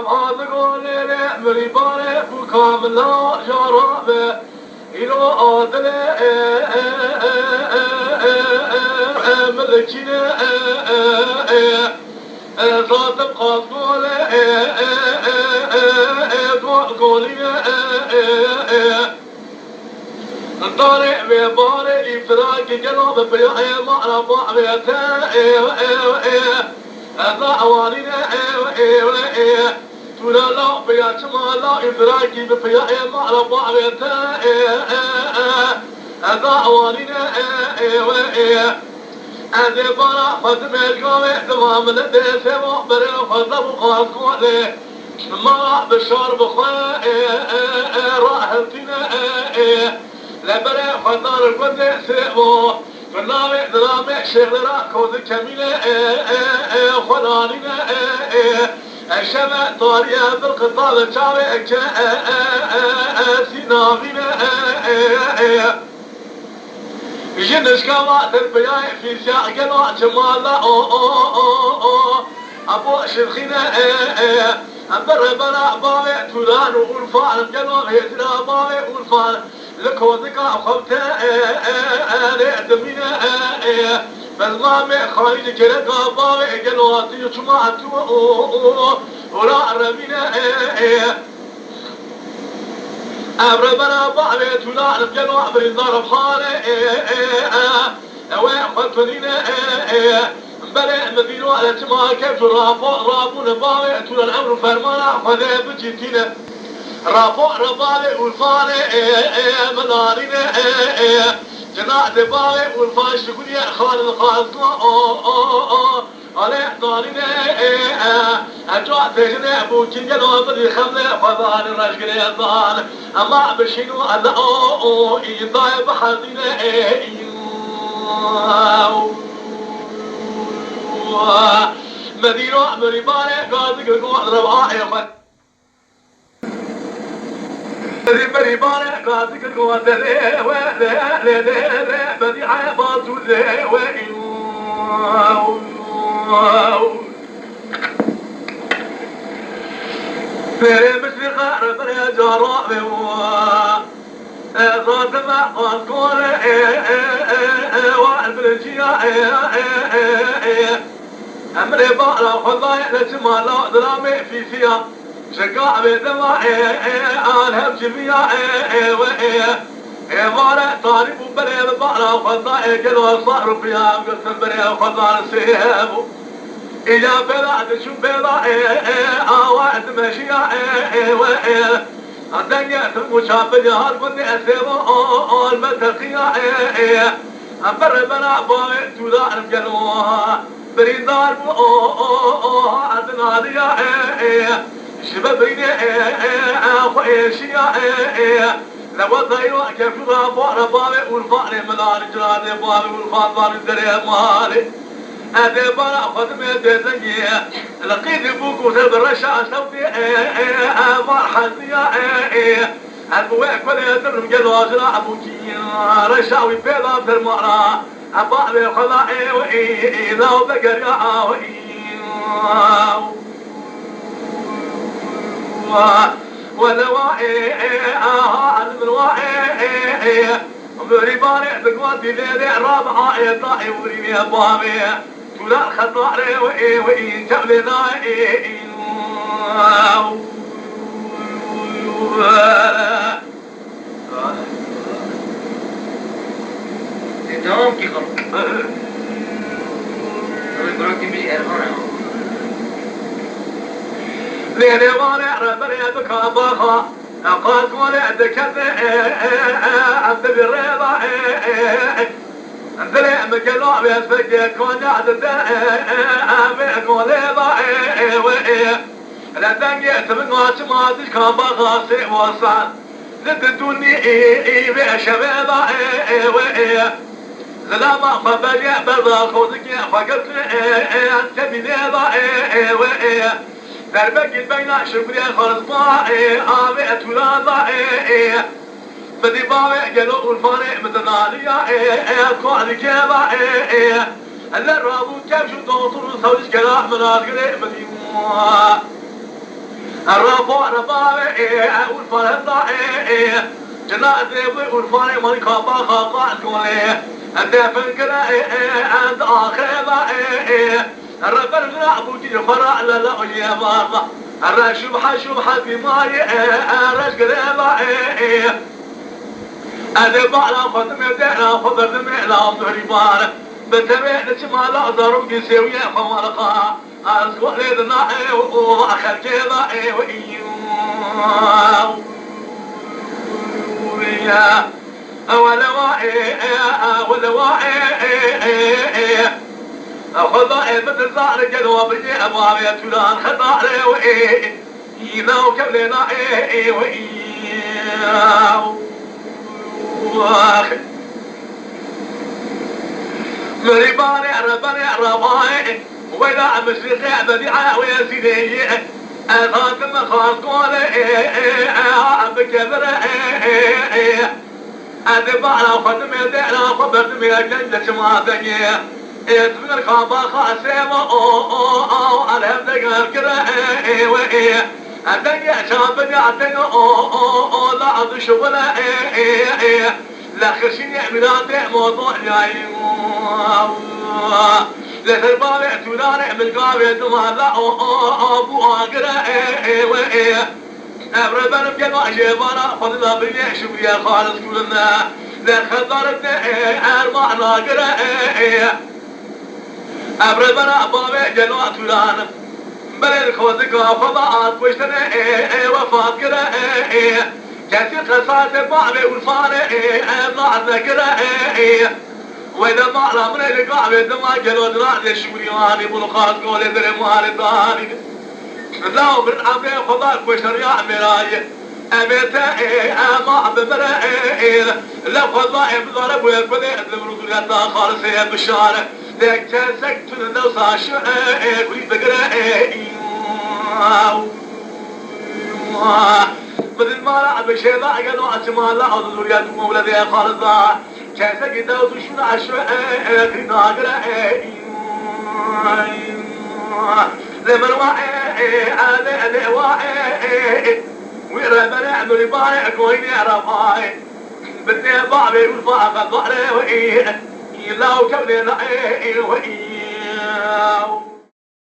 بعض قولي مريباني وكاملا جرابي إلو آدلي ملكيني صادم قاس قولي قولي الطريق بباري إفراق قلوب بيحي مقرب بيتا أضعوانينا تولا لا بياتما لا إفراقي بيحي مقرب بيتا أضعوانينا أدبارا فتم القوي دوام لديس مقبري فضب قاس قولي ما بشار بخوا راحتنا لبري خضار القدس سيبو فنامي درامي شغلرا كود كمينة خلانينا الشمع طارية بالقطار الشاوي سينامينا جنش كما تربياي في سياق قلوع جمالا أبو شرخينا أمبر بنا باوي تولان والفان قلوع هيتنا باوي والفان لكوذك أخوته لأدمينا بالمامي خالد كرقا باوي قلوع تيجمعتو ولا رمينا أبربنا بعض تولان بجنوع بريدار بحالي أوي خلطنينا بلع مدينو على تما كيف رابون باوي تولان عمرو فرمانا خذي بجيتينا رابو ربالي والفالي منارينا جناح دبالي والفاش تقول يا خالد خالد على دارنا أجوا تجنا أبو كنجلو بدي خملة فضان رجل يضان أما بشينو ألا يضايب حدينا مدينو مريبانة قاعد يقول ربعا يا مريبانة قاعد يقول ذي بدي عباس ذي في مثل خارب يا جرابي ضاد ما قول والبلجيا أمري بقرا خضاي لجمالا درامي في فيها شقاع بدمع أنا همشي فيها مالا طالب وبلي بقرا خضاي قلوا صار فيها قسم بلي خضاي سيبو إذا بلعت شو بلع وعد ماشية الدنيا مشابه جهار بني أسيبو المتقية أمبر بنا باوي تولار بجلوها بريدار بو عدنا ليا شباب بيني خويشيا لو ضيروا كيف رابوا باوي والفقر مدار جراد باوي والفقر الدري مالي أدبنا خدمة دزنية لقيت بوكو بالرشا صوتي مرحزية البويك ولا يدرم جلوز لا أبوكي رشاوي بيضا في المعرى أبعد خلاعي وإذا وبقر ولواعي عن الواعي مريباني بقواتي ليلي رابعة يطاعي وريني أبوامي تولا خطاري وإن جبلي ناي تمام كي خلق براكي مجي إرهانا ليلي مانع ربري بكاباخا قاد ولعدك عبد الرضا انزلي مقلوع بيسفك كون عدد بيقول ضاعي لا دنيت من واسي ما تشكى بغاسي وصال لتدوني بشباب لما خبري برضا خوضك فقلت انت بني دربك بين شبري خلص باعي آبئت ولا ضاعي بدي باوي قالوا الفارق متنالية كوعد كباعي اللي الرابو كيف شو دوطر وصوش كلاح من القريب بدي الرفوع ربابي والفرد جنازي والفاني مالك باخا قاعد كولي الدفن كلا عند آخر الرب الغنى أبوتي فرع لا يا بابا الرشبحة شبحة في ماي الرش قريبا أنا بعلا فتمي دعنا فضرمي لا ظهري بارا بتمي نسمع لا ضرب قسيوية فمالقا أزقوا لي ذنائي وأخر كذا ويا ولوائي خضائي مثل زعر جدوى برجي أبوابي تولان خضائي وإيه إينا وكبلنا إيه وإيه مريباني رباني رباي وإذا مشرقي بديعة ويزيدي أخاك مخاص قولي بكبر أذب على خدمي دعنا خبرتمي أجنجة شماتني يتبنى الخابا خاسيما أنا هبدأ الكرة أدني شابني أدني لا عضو شغلة لا خشيني أمراتي موضوع جاي لا تربابي تولاني بالقابي دمالا أبو آقرة أبربنا بجنوع جيبانا فضلا بني شبيا خالص كلنا لا خضرتني المعنى قرة أبربنا بابي جنوع تولانا بلد خوزك وفضاءات وشتني وفات قرة كثير خسارة بابي والفاني أبنعنا قرة وإذا ما على من القاعدة دما جلو دراد الشورياني بلقات قولي دري مالي داني لا من عبي خضاك وشريع مراي أميتا أما بمرأي لا خضاء بضرب ويقبضي الزمرود لغدا خالصي بشارة لك تنسكت النوصى شعي كلي بقرأي مثل ما لعب شيء لا يقنوا أجمال لا أعوذ ذريات مولدي خالصا كيسا قدا وتشون عشوائي كرينا قرأي لمن واعي أنا واعي ويربني عمري باري أكويني عرفاي بدي بابي والفاقة ظهري وإيه يلاو كوني نعي وإيه